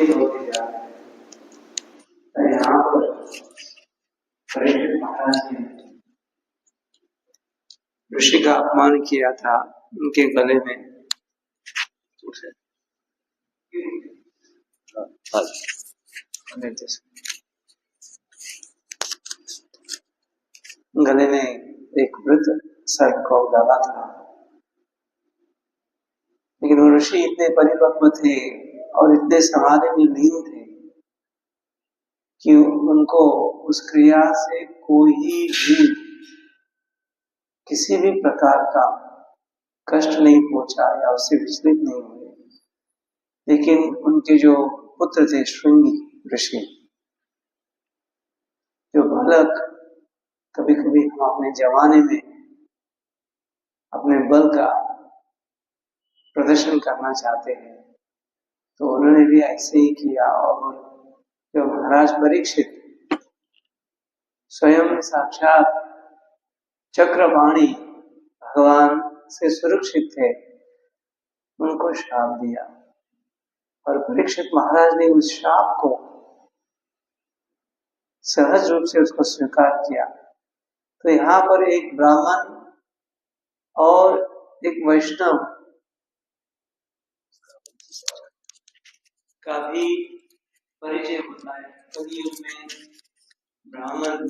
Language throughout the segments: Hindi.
विपरीत होते जा रहा है। तो यहाँ पर परीक्षित महाराज ने ऋषि का अपमान किया था, उनके गले में गले में एक वृत्त सर्प को डाला था। लेकिन वो ऋषि इतने परिपक्व थे और इतने समाधि में लीन थे कि उनको उस क्रिया से कोई भी किसी भी प्रकार का कष्ट नहीं पहुंचा या उससे विचलित नहीं हुए। लेकिन उनके जो पुत्र थे श्रृंगी ऋषि, जो बालक कभी कभी हम अपने जवानी में अपने बल का प्रदर्शन करना चाहते हैं, तो उन्होंने भी ऐसे ही किया। और जो महाराज परीक्षित स्वयं साक्षात चक्रपाणी भगवान से सुरक्षित थे, उनको श्राप दिया और परीक्षित महाराज ने उस श्राप को सहज रूप से उसको स्वीकार किया। तो यहाँ पर एक ब्राह्मण और एक वैष्णव का भी परिचय होता है। कलियुग में ब्राह्मण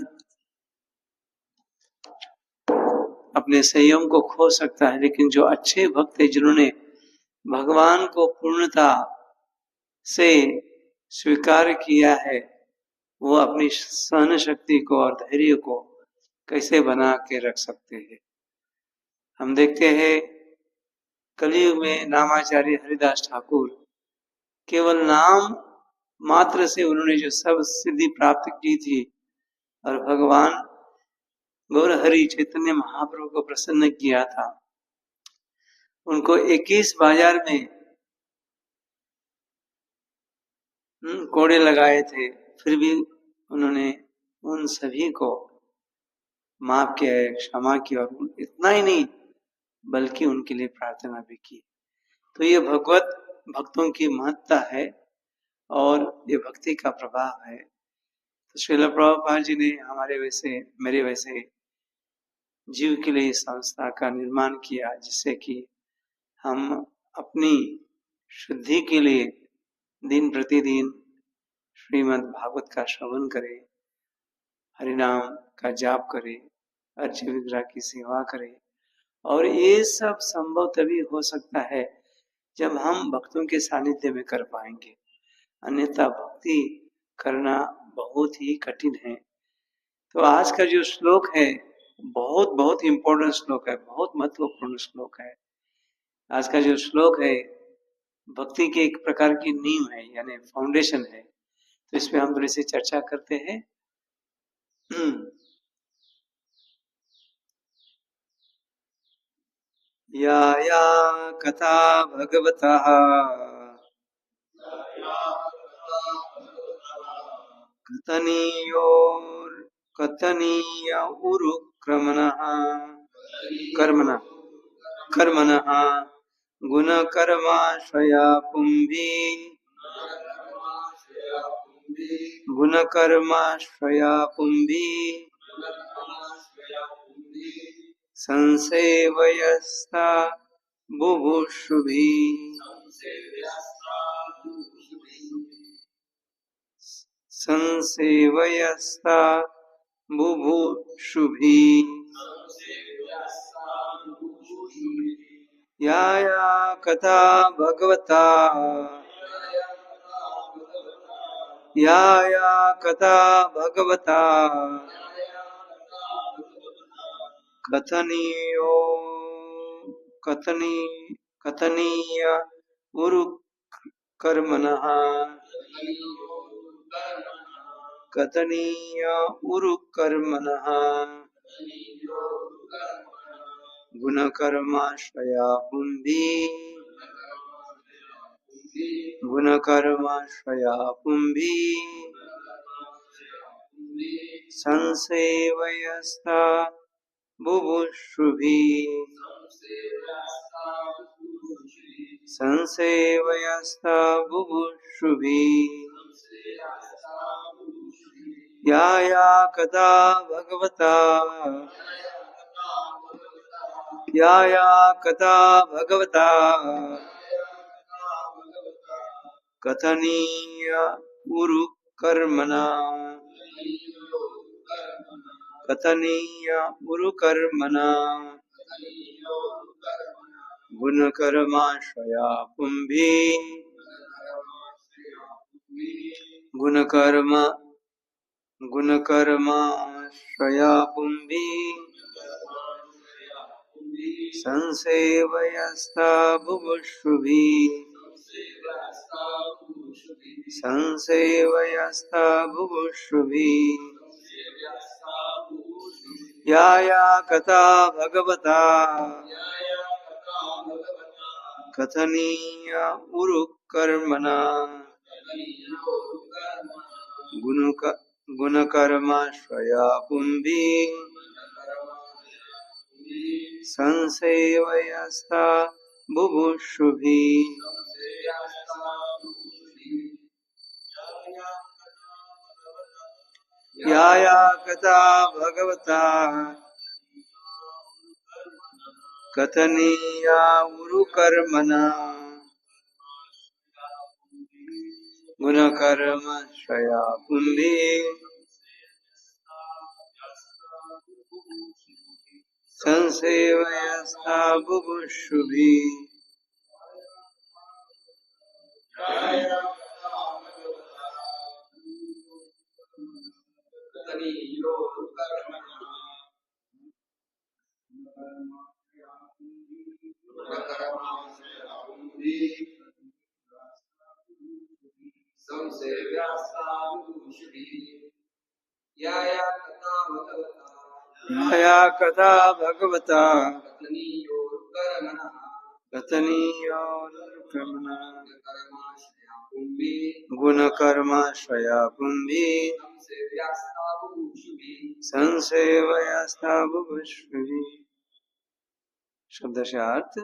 अपने संयम को खो सकता है, लेकिन जो अच्छे भक्त हैं जिन्होंने भगवान को पूर्णता से स्वीकार किया है, वो अपनी सहन शक्ति को और धैर्य को कैसे बना के रख सकते हैं। हम देखते हैं कलियुग में नामाचार्य हरिदास ठाकुर केवल नाम मात्र से उन्होंने जो सब सिद्धि प्राप्त की थी और भगवान गौर हरि चैतन्य महाप्रभु को प्रसन्न किया था। उनको 21 बाजार में कोड़े लगाए थे, फिर भी उन्होंने उन सभी को माफ किया, क्षमा किया और इतना ही नहीं बल्कि उनके लिए प्रार्थना भी की। तो ये भगवत भक्तों की महत्ता है और ये भक्ति का प्रभाव है। तो श्रील प्रभुपाद जी ने मेरे वैसे जीव के लिए इस संस्था का निर्माण किया, जिससे कि हम अपनी शुद्धि के लिए दिन प्रतिदिन श्रीमद् भागवत का श्रवण करें, हरिनाम का जाप करें, अर्घ्य विग्रह की सेवा करें। और ये सब संभव तभी हो सकता है जब हम भक्तों के सानिध्य में कर पाएंगे, अन्यथा भक्ति करना बहुत ही कठिन है। तो आज का जो श्लोक है बहुत बहुत इंपॉर्टेंट श्लोक है, बहुत महत्वपूर्ण श्लोक है। आज का जो श्लोक है भक्ति के एक प्रकार की नींव है, यानी फाउंडेशन है। तो इसमें हम थोड़ी सी चर्चा करते हैं। या या कथा भगवतः कथनीय उरुक्रमणः कर्मणः गुणकर्माश्रया पुंभी संसेवयस्ता बुभुषुभिः या या कथा भगवता कथनीय उरुक्रमणः गुणकर्माश्रया पुंभिः संसेवयस्ता बुभुक्षुभिः संसेवयस्ता बुभुक्षुभिः या या कथा भगवता कथनीय उरु कर्मणा गुणकर्माश्रया पुंभिः संसेवयस्ता बुभुक्षुभिः या या कथा भगवता कथनीय उरु कर्मणा गुणकर्माश्रया पुंभिः संसेवयस्ता बुभुक्षुभिः या या कथा भगवता कथनीया उरु कर्मणा गुणकर्माश्रया पुंभिः संसेवयस्ता बुभुक्षुभिः या या कथा भगवता कथनीयो कर्मणा गुणकर्माश्रया पुंभिः संसेवयस्ता बुभुक्षुभिः। शब्द से अर्थ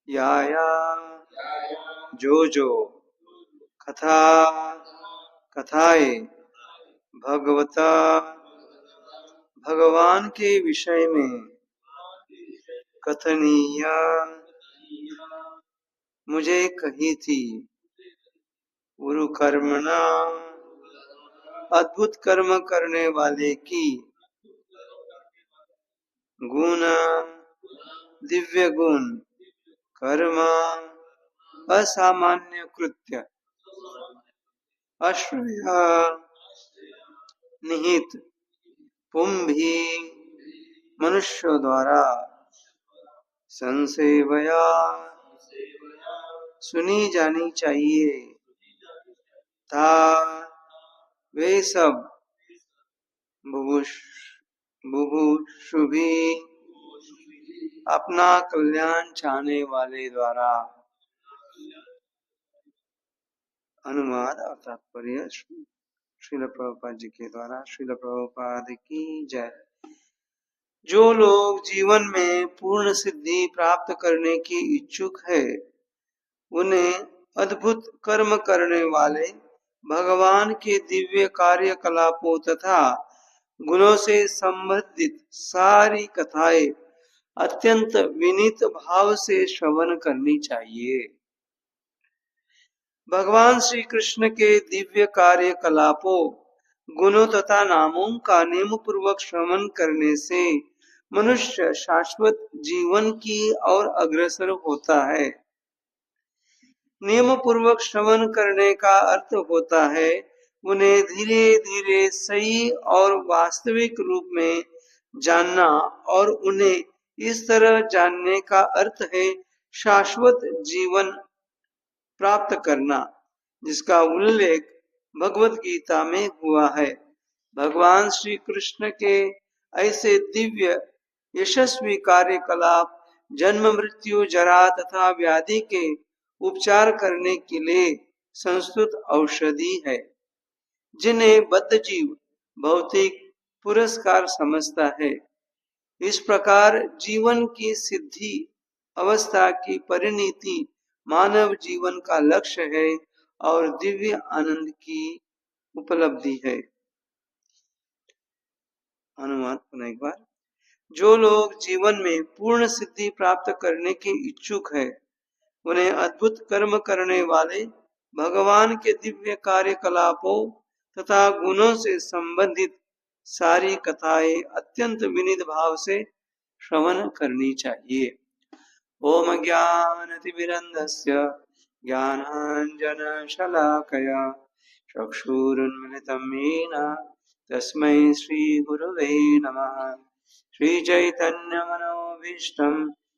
या जो कथा कथाएं भगवता भगवान के विषय में कथनीय मुझे कही थी उरु कर्मणा अद्भुत कर्म करने वाले की गुण दिव्य गुण कर्म असामान्य कृत्य अश्रया निहित पुंभी मनुष्य द्वारा संसेवया सुनी जानी चाहिए था वे सब बुभुक्षुभिः अपना कल्याण चाहने वाले द्वारा। अनुवाद और तात्पर्य श्रील प्रभुपाद जी के द्वारा। श्रील प्रभुपाद की जय। जो लोग जीवन में पूर्ण सिद्धि प्राप्त करने की इच्छुक है उन्हें अद्भुत कर्म करने वाले भगवान के दिव्य कार्यकलापों तथा गुणों से संबंधित सारी कथाएं अत्यंत विनीत भाव से श्रवण करनी चाहिए। भगवान श्री कृष्ण के दिव्य कार्यकलापों गुणों तथा नामों का नियम पूर्वक श्रवण करने से मनुष्य शाश्वत जीवन की ओर अग्रसर होता है। नियम पूर्वक श्रवण करने का अर्थ होता है उन्हें धीरे धीरे सही और वास्तविक रूप में जानना, और उन्हें इस तरह जानने का अर्थ है शाश्वत जीवन प्राप्त करना, जिसका उल्लेख भगवत गीता में हुआ है। भगवान श्री कृष्ण के ऐसे दिव्य यशस्वी कार्यकलाप जन्म मृत्यु जरा तथा व्याधि के उपचार करने के लिए संस्तुत औषधि है, जिन्हें बद्धजीव भौतिक पुरस्कार समझता है। इस प्रकार जीवन की सिद्धि अवस्था की परिणति मानव जीवन का लक्ष्य है और दिव्य आनंद की उपलब्धि है। अनुवाद पुनः एक बार। जो लोग जीवन में पूर्ण सिद्धि प्राप्त करने के इच्छुक है, उन्हें अद्भुत कर्म करने वाले भगवान के दिव्य कार्यकलापों तथा गुणों से संबंधित सारी कथाएं अत्यंत विनीत भाव से श्रवण करनी चाहिए। ओम ज्ञानतिमिरन्धस्य ज्ञानाञ्जनशलाकया चक्षुरुन्मिलितं येन तस्मै श्रीगुरवे नमः। श्रीचैतन्यमनोभीष्टं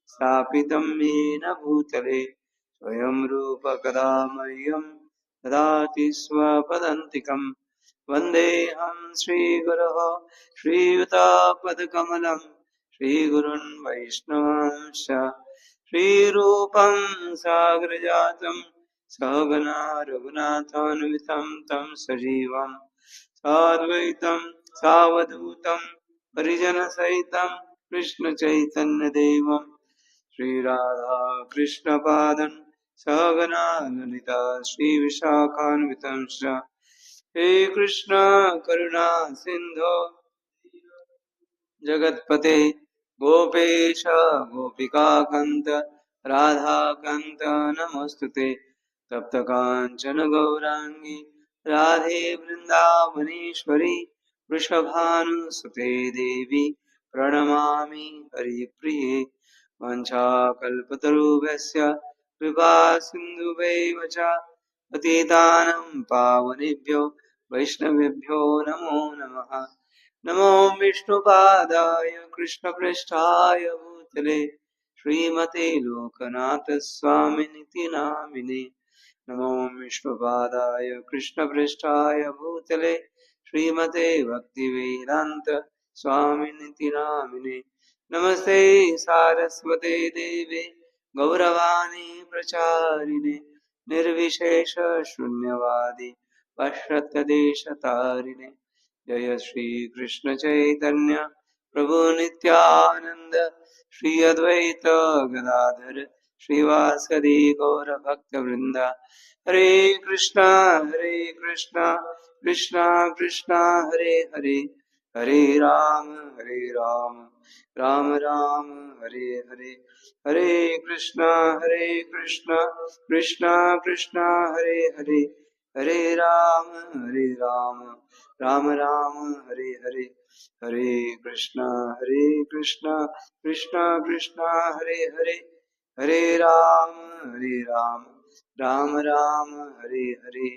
स्थापितं येन भूतले स्वयं रूप कदा मह्यं ददाति स्वपदान्तिकं। वन्देऽहं श्रीगुरोः श्रीयुतापदकमलं श्रीगुरुन् वैष्णवांश्च श्रीरूपं साग्रजातं सहगना रघुनाथान्वितं तं सजीवं साद्वैतं सावधूतं परिजनसहितं कृष्णचैतन्यदेवं श्रीराधा कृष्णपादं सहगना ललिता श्रीविशाखान्वितं च। हे कृष्ण करुणा सिंधो जगत्पते गोपेश गोपिकान्त राधाकान्त नमोस्तुते। तप्त कांचन गौरांगी राधे वृंदावनेश्वरी वृषभानुसुते देवी प्रणमामि हरिप्रिये। वाञ्छाकल्पतरुभ्यश्च कृपा सिन्धुभ्यैव च पतितानां पावनेभ्यो वैष्णवेभ्यो नमो नमः। नमो विष्णुपादाय कृष्णपृष्ठाय भूतले श्रीमते लोकनाथ स्वामिनिति नामिने। नमो विष्णुपादाय कृष्णपृष्ठाय भूतले श्रीमते भक्तिवेदांत स्वामिनिति नामिने। नमस्ते सारस्वते देवे गौरवाणी प्रचारिणे निर्विशेष शून्यवादी पाश्चात्यदेशतारिणे। जय श्री कृष्ण चैतन्य प्रभु नित्यानंद श्री अद्वैत गदाधर श्रीवासदि गौर भक्त वृंदा। हरे कृष्णा कृष्णा कृष्णा हरे हरे, हरे राम राम राम हरे हरे। हरे कृष्णा कृष्णा कृष्णा हरे हरे, हरे राम राम राम हरे हरे। हरे कृष्णा कृष्णा कृष्णा हरे हरे, हरे राम राम राम हरे हरे।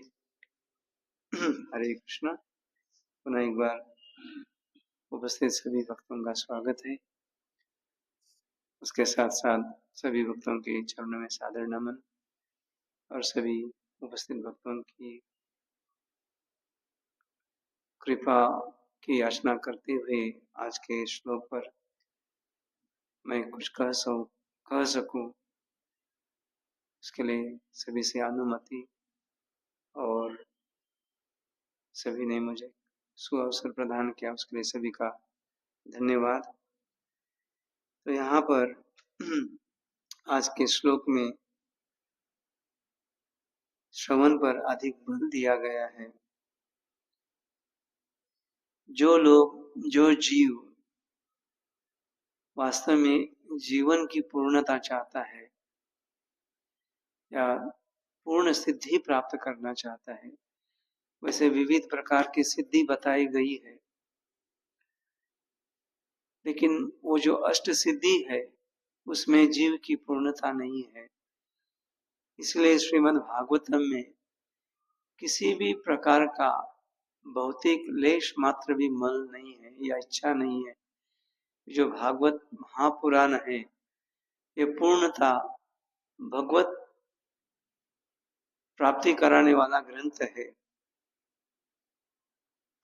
हरे कृष्णा। पुनः एक बार उपस्थित सभी भक्तों का स्वागत है। उसके साथ साथ सभी भक्तों के चरणों में सादर नमन और सभी उपस्थित भक्तों की कृपा की याचना करते हुए आज के श्लोक पर मैं कुछ कह सकूं, उसके लिए सभी से अनुमति और सभी ने मुझे सुअवसर प्रदान किया, उसके लिए सभी का धन्यवाद। तो यहाँ पर आज के श्लोक में श्रवण पर अधिक बल दिया गया है। जो जीव वास्तव में जीवन की पूर्णता चाहता है या पूर्ण सिद्धि प्राप्त करना चाहता है, वैसे विविध प्रकार की सिद्धि बताई गई है, लेकिन वो जो अष्ट सिद्धि है उसमें जीव की पूर्णता नहीं है। इसलिए श्रीमद् भागवतम में किसी भी प्रकार का भौतिक लेश मात्र भी मल नहीं है या इच्छा नहीं है। जो भागवत महापुराण है ये पूर्णता भगवत प्राप्ति कराने वाला ग्रंथ है।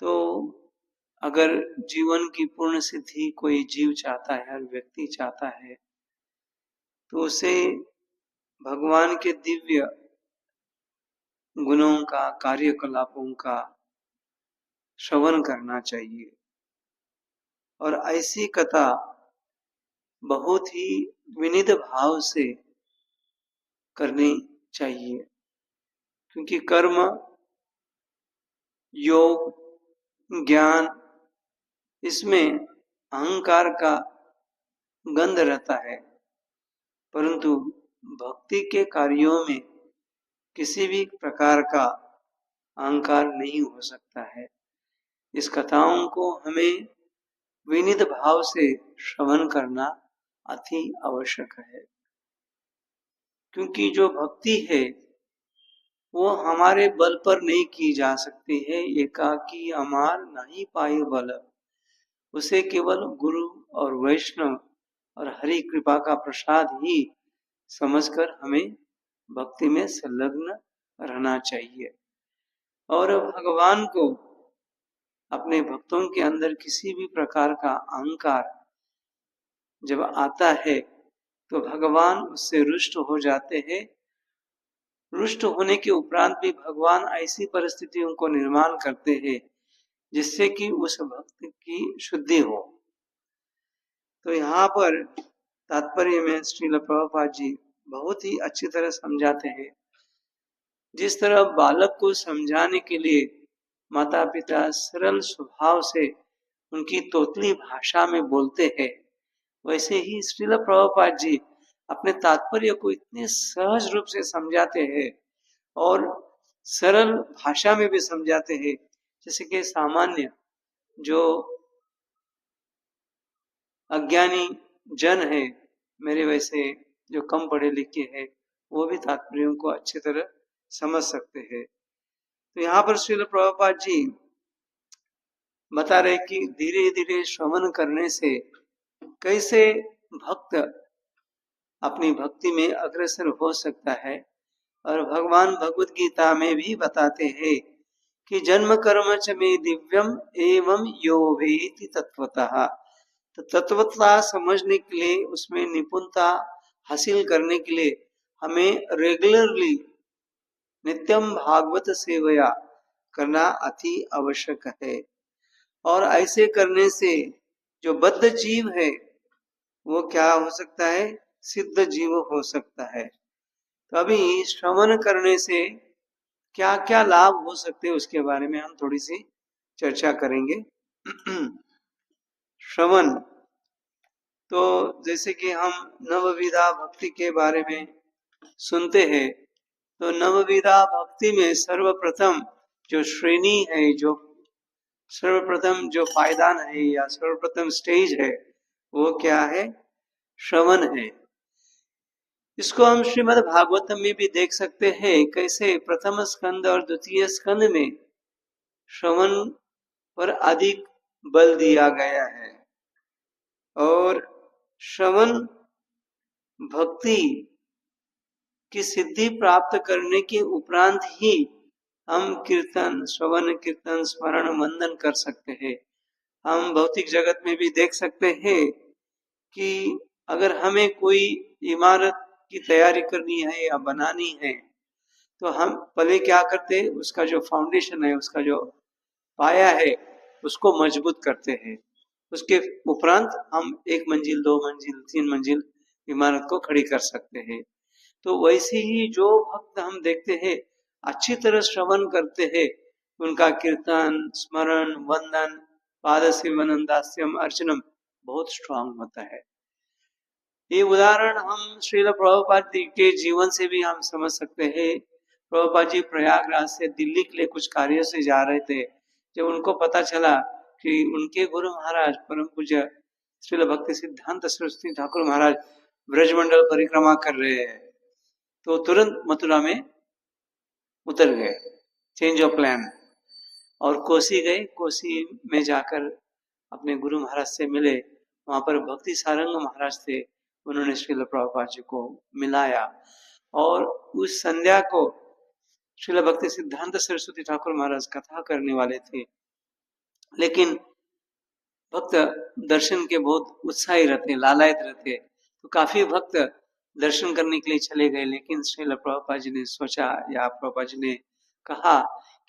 तो अगर जीवन की पूर्ण सिद्धि कोई जीव चाहता है, हर व्यक्ति चाहता है, तो उसे भगवान के दिव्य गुणों का, कार्यकलापों का श्रवण करना चाहिए। और ऐसी कथा बहुत ही विनीत भाव से करनी चाहिए, क्योंकि कर्म, योग, ज्ञान, इसमें अहंकार का गंध रहता है, परंतु भक्ति के कार्यों में किसी भी प्रकार का अहंकार नहीं हो सकता है। इस कथाओं को हमें विनीत भाव से श्रवण करना अति आवश्यक है, क्योंकि जो भक्ति है वो हमारे बल पर नहीं की जा सकती है। एकाकी अमार नहीं पाए बल, उसे केवल गुरु और वैष्णव और हरि कृपा का प्रसाद ही समझकर हमें भक्ति में संलग्न रहना चाहिए। और भगवान को अपने भक्तों के अंदर किसी भी प्रकार का अहंकार जब आता है तो भगवान उससे रुष्ट हो जाते हैं। रुष्ट होने के उपरांत भी भगवान ऐसी परिस्थितियों को निर्माण करते हैं जिससे कि उस भक्त की शुद्धि हो। तो यहाँ पर तात्पर्य में श्रील प्रभुपाद जी बहुत ही अच्छी तरह समझाते हैं। जिस तरह बालक को समझाने के लिए माता पिता सरल स्वभाव से उनकी तोतली भाषा में बोलते हैं, वैसे ही श्रील प्रभुपाद जी अपने तात्पर्य को इतने सहज रूप से समझाते हैं और सरल भाषा में भी समझाते हैं, जैसे कि सामान्य जो अज्ञानी जन है, मेरे वैसे जो कम पढ़े लिखे हैं, वो भी तात्पर्यों को अच्छी तरह समझ सकते हैं। तो यहाँ पर श्रील प्रभुपाद जी बता रहे कि धीरे धीरे श्रवण करने से कैसे भक्त अपनी भक्ति में अग्रसर हो सकता है। और भगवान भगवत गीता में भी बताते हैं कि जन्म कर्म च मे दिव्यम एवं यो वेति तत्वतः। तो तत्वतः समझने के लिए, उसमें निपुणता हासिल करने के लिए हमें रेगुलरली नित्यम भागवत सेवया करना अति आवश्यक है। और ऐसे करने से जो बद्ध जीव है वो क्या हो सकता है, सिद्ध जीव हो सकता है। तो अभी श्रवण करने से क्या क्या लाभ हो सकते हैं उसके बारे में हम थोड़ी सी चर्चा करेंगे। श्रवण, तो जैसे कि हम नवविधा भक्ति के बारे में सुनते हैं, तो नवविधा भक्ति में सर्वप्रथम जो श्रेणी है, जो सर्वप्रथम जो पायदान है या सर्वप्रथम स्टेज है, वो क्या है, श्रवण है। इसको हम श्रीमद् भागवतम में भी देख सकते हैं, कैसे प्रथम स्कंद और द्वितीय स्कंद में श्रवण पर अधिक बल दिया गया है। और श्रवण भक्ति की सिद्धि प्राप्त करने के उपरांत ही हम कीर्तन, श्रवण कीर्तन, स्मरण, वंदन कर सकते हैं। हम भौतिक जगत में भी देख सकते हैं कि अगर हमें कोई इमारत की तैयारी करनी है या बनानी है, तो हम पहले क्या करते हैं, उसका जो फाउंडेशन है, उसका जो पाया है, उसको मजबूत करते हैं। उसके उपरांत हम 1 मंजिल, 2 मंजिल, 3 मंजिल इमारत को खड़ी कर सकते हैं। तो वैसे ही जो भक्त हम देखते हैं अच्छी तरह श्रवण करते हैं, उनका कीर्तन, स्मरण, वंदन, पाद सेवनम, दास्यम, अर्चनम बहुत स्ट्रांग होता है। ये उदाहरण हम श्रील प्रभुपाद जी के जीवन से भी हम समझ सकते हैं। प्रभुपाद जी प्रयागराज से दिल्ली के लिए कुछ कार्य से जा रहे थे। जब उनको पता चला कि उनके गुरु महाराज परम पूज्य श्रील भक्ति सिद्धांत सरस्वती ठाकुर महाराज ब्रजमंडल परिक्रमा कर रहे हैं, तो तुरंत मथुरा में उतर गए, चेंज ऑफ प्लान, और कोसी गए। कोसी में जाकर अपने गुरु महाराज से मिले। वहां पर भक्ति सारंग महाराज थे, उन्होंने श्रील प्रभुपाद जी को मिलाया। और उस संध्या को श्रील भक्ति सिद्धांत सरस्वती ठाकुर महाराज कथा करने वाले थे, लेकिन भक्त दर्शन के बहुत उत्साही रहते, लालायत रहते, तो काफी भक्त दर्शन करने के लिए चले गए। लेकिन श्रील प्रभुपाद जी ने सोचा, या प्रभुपाद जी ने कहा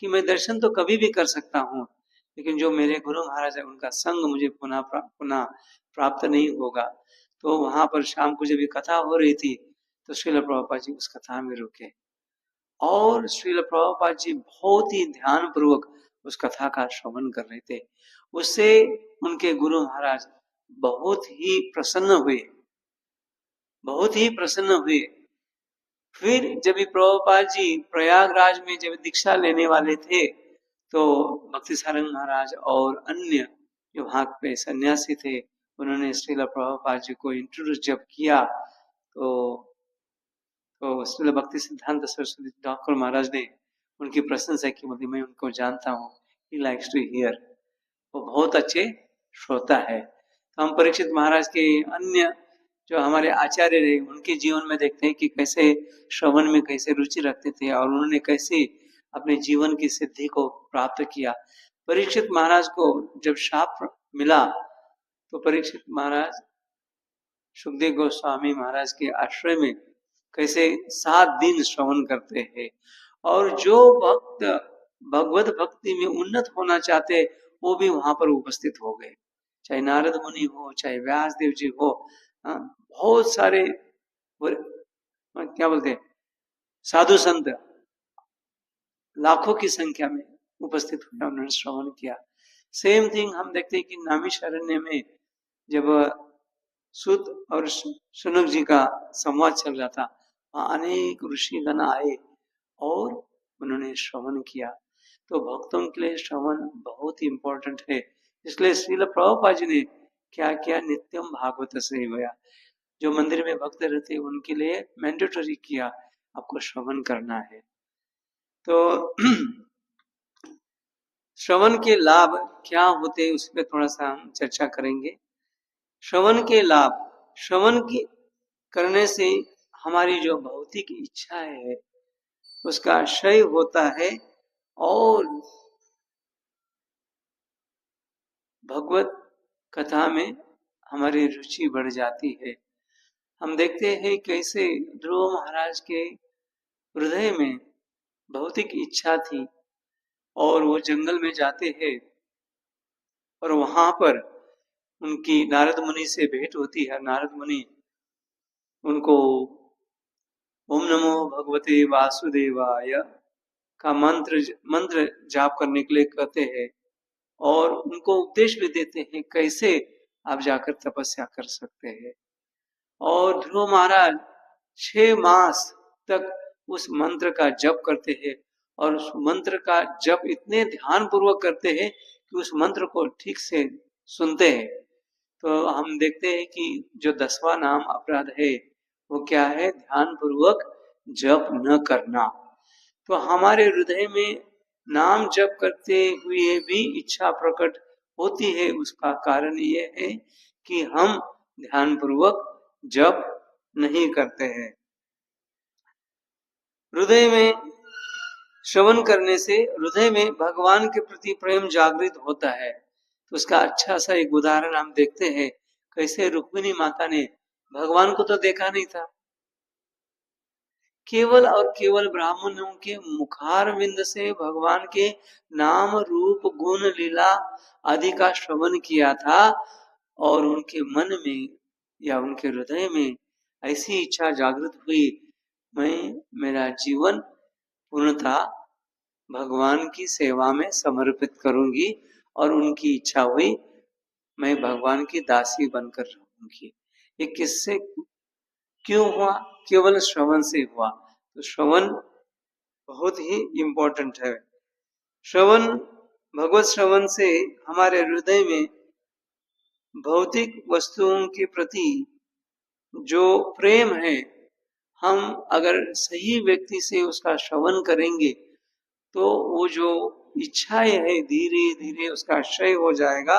कि मैं दर्शन तो कभी भी कर सकता हूँ, लेकिन जो मेरे गुरु महाराज है उनका संग मुझे पुनः प्राप्त नहीं होगा। तो वहां पर शाम को जब ये कथा हो रही थी तो श्रील प्रभुपाद जी उस कथा में रुके और श्रील प्रभुपाद जी बहुत ही ध्यान पूर्वक उस कथा का श्रवण कर रहे थे। उससे उनके गुरु महाराज बहुत ही प्रसन्न हुए, बहुत ही प्रसन्न हुए। फिर जब प्रभुपाद जी प्रयागराज में जब दीक्षा लेने वाले थे तो भक्ति सारंग महाराज और अन्य जो वहां पे सन्यासी थे उन्होंने श्रील प्रभुपाद जी को इंट्रोड्यूस जब किया तो श्रील भक्ति सिद्धांत सरस्वती ठाकुर महाराज ने उनकी प्रशंसा की, बोली मैं उनको जानता हूँ, ही लाइक्स टू हियर, वो बहुत अच्छे श्रोता है। तो हम परीक्षित महाराज के अन्य जो हमारे आचार्य रहे उनके जीवन में देखते हैं कि कैसे श्रवण में कैसे रुचि रखते थे और उन्होंने कैसे अपने जीवन की सिद्धि को प्राप्त किया। परीक्षित महाराज को जब शाप मिला तो परीक्षित महाराज सुखदेव गोस्वामी महाराज के आश्रय में कैसे 7 दिन श्रवण करते हैं और जो भक्त भगवत भक्ति में उन्नत होना चाहते वो भी वहां पर उपस्थित हो गए, चाहे नारद मुनि हो, चाहे व्यास देव जी हो, बहुत सारे क्या बोलते हैं साधु संत लाखों की संख्या में उपस्थित हुए, उन्होंने श्रवण किया। सेम थिंग हम देखते हैं कि नामिशारण्य में जब सुत और शुनक जी का संवाद चल रहा था, अनेक ऋषिगण आए और उन्होंने श्रवण किया। तो भक्तों के लिए श्रवण बहुत ही इंपॉर्टेंट है। इसलिए श्रील प्रभुपाद जी ने क्या किया, नित्यम भागवत सेवया, जो मंदिर में भक्त रहते उनके लिए मैंडेटरी किया, आपको श्रवण करना है। तो श्रवण के लाभ क्या होते उस पर थोड़ा सा हम चर्चा करेंगे। श्रवण के लाभ, श्रवण की करने से हमारी जो भौतिक इच्छा है उसका क्षय होता है और भगवत कथा में हमारी रुचि बढ़ जाती है। हम देखते हैं कैसे ध्रुव महाराज के हृदय में भौतिक इच्छा थी और वो जंगल में जाते हैं और वहां पर उनकी नारद मुनि से भेंट होती है। नारद मुनि उनको ओम नमो भगवते वासुदेवाय का मंत्र जाप करने के लिए कहते हैं और उनको उपदेश भी देते हैं कैसे आप जाकर तपस्या कर सकते हैं। और ध्रुव महाराज 6 मास तक उस मंत्र का जप करते हैं और उस मंत्र का जप इतने ध्यान पूर्वक करते हैं कि उस मंत्र को ठीक से सुनते हैं। तो हम देखते हैं कि जो 10वां नाम अपराध है वो क्या है, ध्यान पूर्वक जप न करना। तो हमारे हृदय में नाम जप करते हुए भी इच्छा प्रकट होती है, उसका कारण ये है कि हम ध्यान पूर्वक जप नहीं करते हैं। हृदय में श्रवण करने से हृदय में भगवान के प्रति प्रेम जागृत होता है। तो उसका अच्छा सा एक उदाहरण हम देखते हैं कैसे रुक्मिणी माता ने भगवान को तो देखा नहीं था, केवल और केवल ब्राह्मणों के मुखारविंद से भगवान के नाम रूप गुण लीला आदि का श्रवण किया था और उनके मन में या उनके हृदय में ऐसी इच्छा जागृत हुई, मेरा जीवन पूर्णतः भगवान की सेवा में समर्पित करूंगी और उनकी इच्छा हुई मैं भगवान की दासी बनकर रहूंगी। ये किससे क्यों हुआ, केवल श्रवण से हुआ। तो श्रवण बहुत ही इंपॉर्टेंट है। श्रवण, भगवत श्रवण से हमारे हृदय में भौतिक वस्तुओं के प्रति जो प्रेम है, हम अगर सही व्यक्ति से उसका श्रवण करेंगे तो वो जो इच्छाएं है धीरे धीरे उसका क्षय हो जाएगा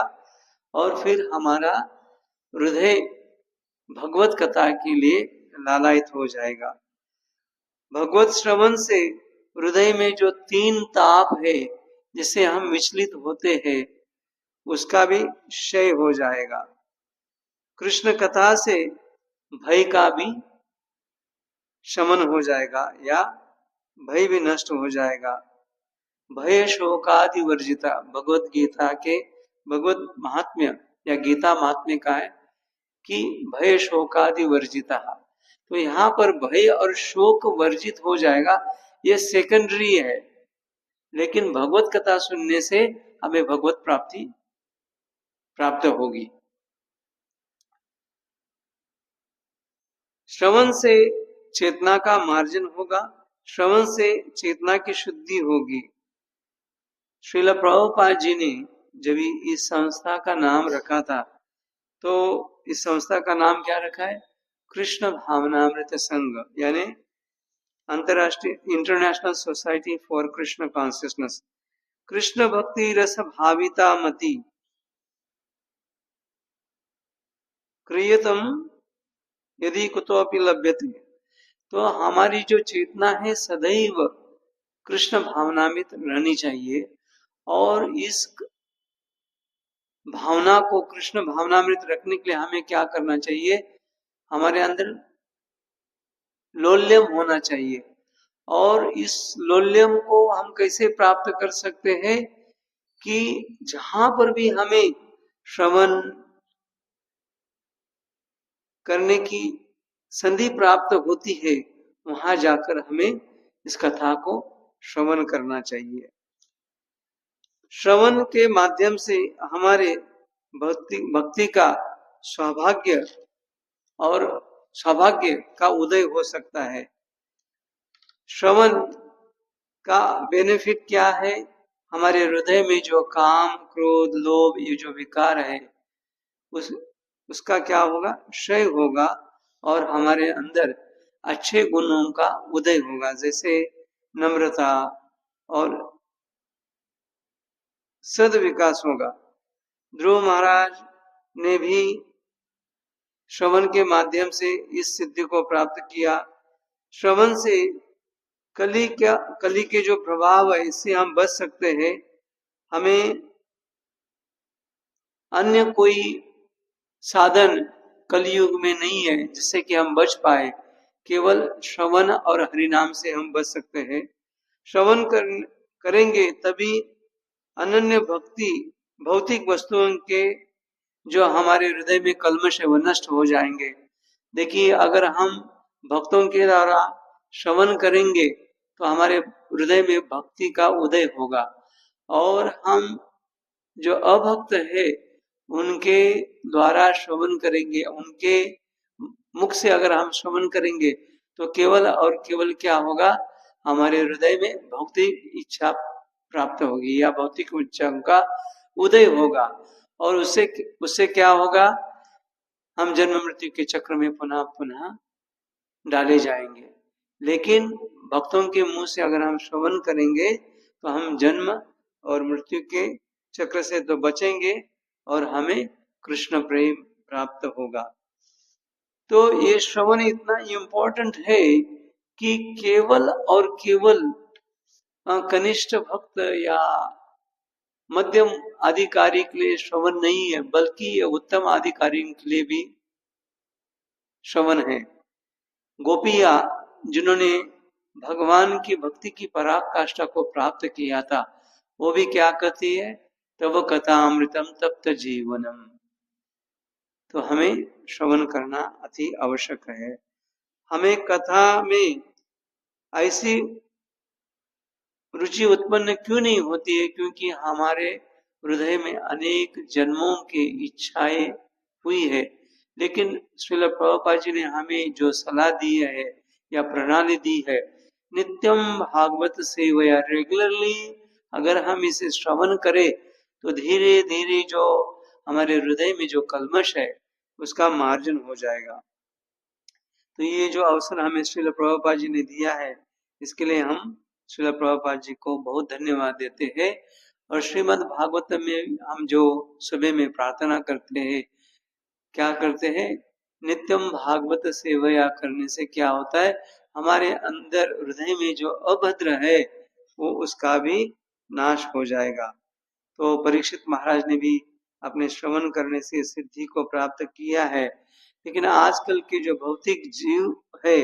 और फिर हमारा हृदय भगवत कथा के लिए लालायित हो जाएगा। भगवत श्रवण से हृदय में जो 3 ताप है जिससे हम विचलित होते हैं उसका भी क्षय हो जाएगा। कृष्ण कथा से भय का भी शमन हो जाएगा या भय भी नष्ट हो जाएगा। भय शोकादि वर्जिता, भगवत गीता के भगवत महात्म्य या गीता महात्म्य का है कि भय शोकादि वर्जिता। तो यहाँ पर भय और शोक वर्जित हो जाएगा, ये सेकेंडरी है, लेकिन भगवत कथा सुनने से हमें भगवत प्राप्ति प्राप्त होगी। श्रवण से चेतना का मार्जन होगा, श्रवण से चेतना की शुद्धि होगी। श्रील प्रभुपाद जी ने जब इस संस्था का नाम रखा था, तो इस संस्था का नाम क्या रखा है? कृष्ण भावनामृत संघ, यानी अंतरराष्ट्रीय international society for Krishna consciousness. Krishna भक्ति रस भाविता मति क्रियतम यदि कुतोपि लभ्यते। तो हमारी जो चेतना है सदैव कृष्ण भावनामृत रहनी चाहिए, और इस भावना को कृष्ण भावनामृत रखने के लिए हमें क्या करना चाहिए? हमारे अंदर लोल्यम होना चाहिए। और इस लोल्यम को हम कैसे प्राप्त कर सकते हैं? कि जहां पर भी हमें श्रवण करने की संधि प्राप्त होती है, वहां जाकर हमें इस कथा को श्रवण करना चाहिए। श्रवण के माध्यम से हमारे भक्ति का सौभाग्य और सौभाग्य का उदय हो सकता है। श्रवण का बेनिफिट क्या है? हमारे हृदय में जो काम, क्रोध, लोभ, ये जो विकार है, उसका क्या होगा? क्षय होगा, और हमारे अंदर अच्छे गुणों का उदय होगा, जैसे नम्रता और सद विकास होगा। ध्रुव महाराज ने भी श्रवण के माध्यम से इस सिद्धि को प्राप्त किया। श्रवण से कली के जो प्रभाव है, इससे हम बच सकते हैं। हमें अन्य कोई साधन कलयुग में नहीं है जिससे कि हम बच पाए, केवल श्रवण और हरिनाम से हम बच सकते हैं। श्रवण करेंगे तभी अनन्य भक्ति, भौतिक वस्तुओं के जो हमारे हृदय में कल्मश है वो नष्ट हो जाएंगे। देखिए, अगर हम भक्तों के द्वारा श्रवण करेंगे तो हमारे हृदय में भक्ति का उदय होगा, और हम जो अभक्त है उनके द्वारा श्रवण करेंगे, उनके मुख से अगर हम श्रवण करेंगे तो केवल और केवल क्या होगा? हमारे हृदय में भौतिक इच्छा प्राप्त होगी, या भौतिक इच्छा का उदय होगा, और उससे क्या होगा? हम जन्म मृत्यु के चक्र में पुनः पुनः डाले जाएंगे। लेकिन भक्तों के मुंह से अगर हम श्रवण करेंगे तो हम जन्म और मृत्यु के चक्र से तो बचेंगे, और हमें कृष्ण प्रेम प्राप्त होगा। तो ये श्रवण इतना इम्पोर्टेंट है कि केवल और केवल कनिष्ठ भक्त या मध्यम अधिकारी के लिए श्रवण नहीं है, बल्कि ये उत्तम अधिकारी के लिए भी श्रवण है। गोपिया जिन्होंने भगवान की भक्ति की पराकाष्ठा को प्राप्त किया था, वो भी क्या कहती है? तब कथा अमृतम तप्त जीवनम। तो हमें श्रवण करना अति आवश्यक है। हमें कथा में ऐसी रुचि उत्पन्न क्यों नहीं होती है? क्योंकि हमारे हृदय में अनेक जन्मों की इच्छाएं हुई है। लेकिन श्रील प्रभुपाद जी ने हमें जो सलाह दी है या प्रणाली दी है, नित्यम भागवत सेवया, रेगुलरली अगर हम इसे श्रवण करें तो धीरे धीरे जो हमारे हृदय में जो कल्मश है उसका मार्जन हो जाएगा। तो ये जो अवसर हमें श्रील प्रभुपाद जी ने दिया है, इसके लिए हम श्रील प्रभुपाद जी को बहुत धन्यवाद देते हैं। और श्रीमद् भागवत में हम जो सुबह में प्रार्थना करते हैं, क्या करते हैं? नित्यम भागवत सेवया करने से क्या होता है? हमारे अंदर हृदय में जो अभद्र है वो उसका भी नाश हो जाएगा। तो परीक्षित महाराज ने भी अपने श्रवण करने से सिद्धि को प्राप्त किया है। लेकिन आजकल के जो भौतिक जीव है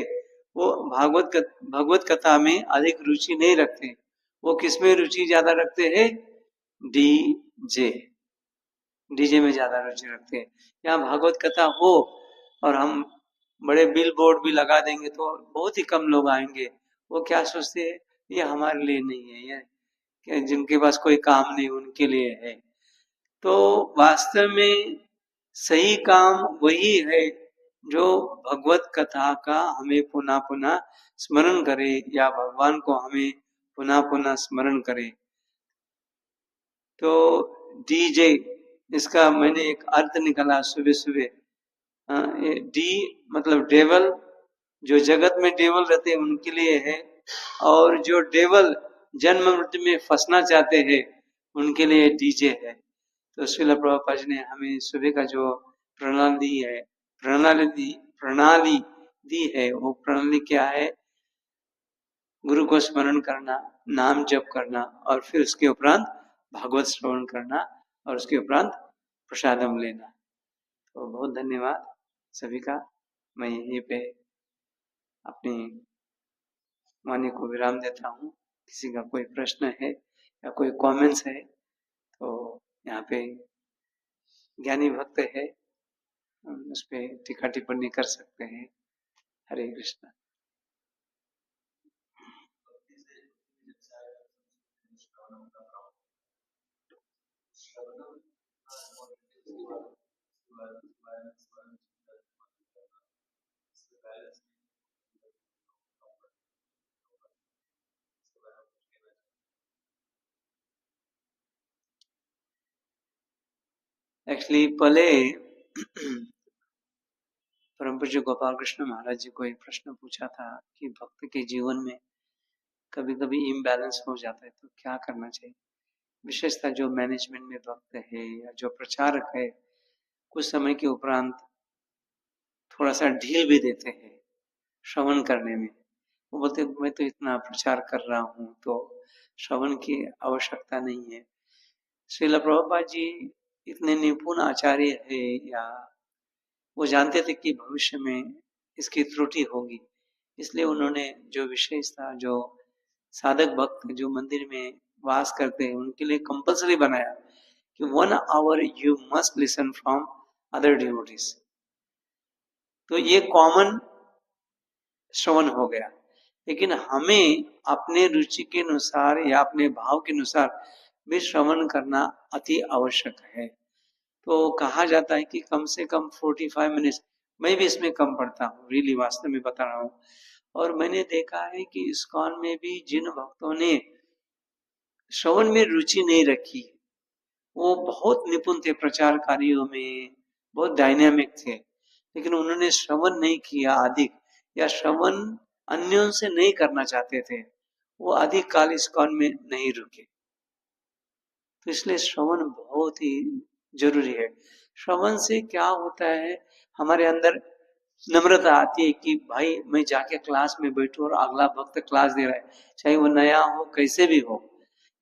वो भगवत कथा में अधिक रुचि नहीं रखते। वो किसमें रुचि ज्यादा रखते हैं? डीजे। डीजे में ज्यादा रुचि रखते हैं। यहाँ भागवत कथा हो और हम बड़े बिल बोर्ड भी लगा देंगे तो बहुत ही कम लोग आएंगे। वो क्या सोचते हैं, ये हमारे लिए नहीं है, ये जिनके पास कोई काम नहीं उनके लिए है। तो वास्तव में सही काम वही है जो भगवत कथा का हमें पुनः पुनः स्मरण करे या भगवान को हमें पुनः पुनः स्मरण करे। तो डीजे, इसका मैंने एक अर्थ निकाला सुबह सुबह। डी मतलब डेवल, जो जगत में डेवल रहते हैं उनके लिए है, और जो डेवल जन्म मृत्यु में फंसना चाहते हैं उनके लिए डीजे है। तो श्रील प्रभुपाद जी ने हमें सुबह का जो प्रणाली है, प्रणाली दी है, वो प्रणाली क्या है? गुरु को स्मरण करना, नाम जप करना, और फिर उसके उपरांत भागवत श्रवण करना, और उसके उपरांत प्रसादम लेना। तो बहुत धन्यवाद सभी का। मैं यहीं पे अपनी वाणी को विराम देता हूँ। किसी का कोई प्रश्न है या कोई कमेंट्स है तो यहाँ पे ज्ञानी भक्त है, उस पर टीका टिप्पणी कर सकते हैं। हरे कृष्ण। एक्चुअली पहले परम पूज्य गोपाल कृष्ण महाराज जी को एक प्रश्न पूछा था कि भक्त के जीवन में कभी कभी इम्बैलेंस हो जाता है तो क्या करना चाहिए। विशेषतः जो मैनेजमेंट में भक्त है या जो प्रचारक है, कुछ समय के उपरांत थोड़ा सा ढील भी देते हैं श्रवण करने में। वो बोलते मैं तो इतना प्रचार कर रहा हूँ तो श्रवण की आवश्यकता नहीं है। श्रील प्रभुपाद जी इतने निपुण आचार्य है, या वो जानते थे कि भविष्य में इसकी त्रुटि होगी, इसलिए उन्होंने जो विशेषता, जो साधक भक्त जो मंदिर में वास करते हैं उनके लिए कंपल्सरी बनाया कि 1 hour you must listen from other devotees. तो ये कॉमन श्रवण हो गया, लेकिन हमें अपने रुचि के अनुसार या अपने भाव के अनुसार भी श्रवण करना अति आवश्यक है। तो कहा जाता है कि कम से कम 45 मिनट्स, मैं भी इसमें कम पढ़ता हूँ, रियली वास्तव में बता रहा हूँ। और मैंने देखा है कि इस्कॉन में भी जिन भक्तों ने श्रवण में रुचि नहीं रखी, वो बहुत निपुण थे प्रचार कार्यों में, बहुत डायनामिक थे, लेकिन उन्होंने श्रवण नहीं किया अधिक, या श्रवण अन्यों से नहीं करना चाहते थे, वो अधिक काल इस्कॉन में नहीं रुके। तो इसलिए श्रवण बहुत ही जरूरी है। श्रवण से क्या होता है, हमारे अंदर नम्रता आती है कि भाई मैं जाके क्लास में बैठूं और अगला भक्त क्लास दे रहा है, चाहे वो नया हो कैसे भी हो।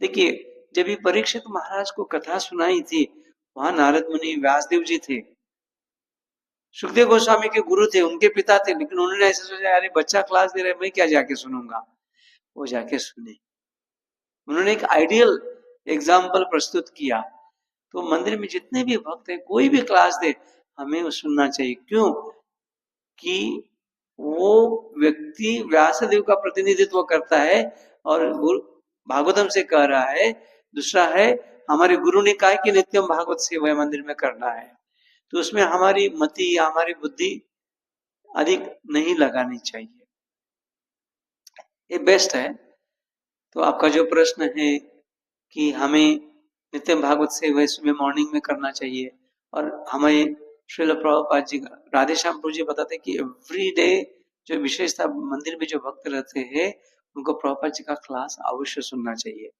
देखिए, जब ये परीक्षित महाराज को कथा सुनाई थी, वहां नारद मुनि व्यासदेव जी थे, सुखदेव गोस्वामी के गुरु थे, उनके पिता थे, लेकिन उन्होंने ऐसा सोचा अरे बच्चा क्लास दे रहा है, मैं क्या जाके सुनूंगा। वो जाके सुने, उन्होंने एक आइडियल एग्जाम्पल प्रस्तुत किया। तो मंदिर में जितने भी भक्त हैं, कोई भी क्लास दे, हमें वो सुनना चाहिए। क्यों कि वो व्यक्ति व्यासदेव का प्रतिनिधित्व करता है और गुरु भागवतम से कह रहा है। दूसरा है, हमारे गुरु ने कहा कि नित्यम भागवत सेवा मंदिर में करना है, तो उसमें हमारी मति या हमारी बुद्धि अधिक नहीं लगानी चाहिए, ये बेस्ट है। तो आपका जो प्रश्न है कि हमें नित्यम भागवत सेवा सुबह मॉर्निंग में करना चाहिए, और हमें श्रील प्रभुपाद जी, राधेश्याम प्रभु जी बताते कि एवरी डे जो विशेषता मंदिर में जो भक्त रहते हैं उनको प्रभुपाद जी का क्लास अवश्य सुनना चाहिए,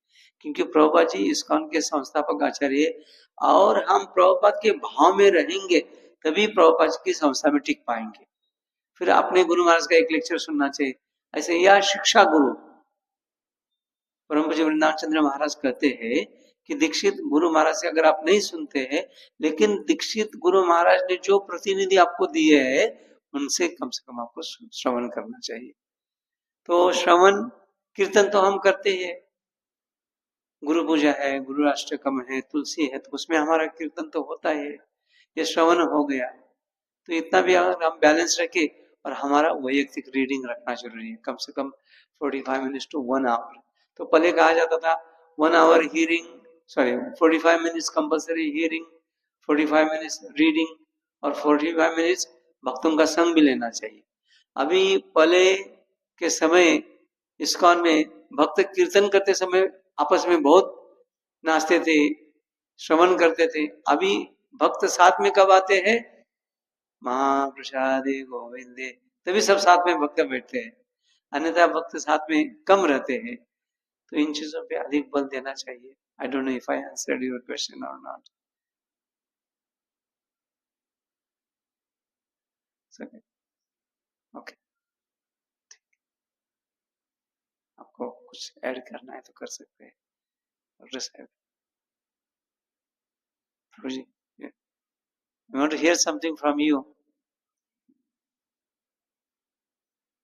क्योंकि प्रभुपाद जी इस्कॉन के संस्थापक आचार्य, और हम प्रभुपाद के भाव में रहेंगे तभी प्रभुपाद जी की संस्था में टिक पाएंगे। फिर अपने गुरु महाराज का एक लेक्चर सुनना चाहिए, ऐसे या शिक्षा गुरु परम पूज्य वृंदावन चंद्र महाराज कहते हैं कि दीक्षित गुरु महाराज से अगर आप नहीं सुनते हैं, लेकिन दीक्षित गुरु महाराज ने जो प्रतिनिधि आपको दिए हैं उनसे कम से कम आपको श्रवण करना चाहिए। तो श्रवण कीर्तन तो हम करते हैं, गुरु पूजा है, गुरु अष्टकम है, तुलसी है, तो उसमें हमारा कीर्तन तो होता ही है, ये श्रवण हो गया। तो इतना भी अगर हम बैलेंस रखें, और हमारा वैयक्तिक रीडिंग रखना जरूरी है, कम से कम 45 मिनट्स टू 1 आवर। तो पहले कहा जाता था 1 hour hearing, sorry 45 minutes compulsory hearing, 45 minutes reading, और 45 मिनट्स भक्तों का संग भी लेना चाहिए। अभी पहले के समय इस्कॉन में भक्त कीर्तन करते समय आपस में बहुत नाचते थे, श्रवण करते थे। अभी भक्त साथ में कब आते हैं? महाप्रसादे गोविंदे, तभी सब साथ में भक्त बैठते हैं, अन्यथा भक्त साथ में कम रहते हैं। तो इन चीजों पे अधिक बल देना चाहिए। I don't know if I answered your question और नॉट। ओके, आपको कुछ ऐड करना है तो कर सकते हैं। I want to hear something from you.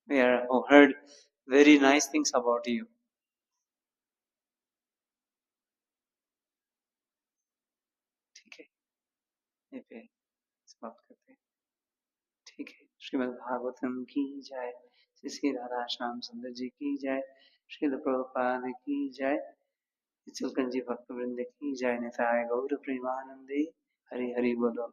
We have heard very nice things about you. ठीक है, ये पे समाप्त करते हैं। ठीक है, श्रीमद् भागवतम की जय, श्री श्री राधा श्याम सुंदर जी की जय, श्रील प्रभुपाद की जय, चिलकन जी भक्त वृंद की जय, निताय गौर प्रेमानंदे, हरि हरि बोलो।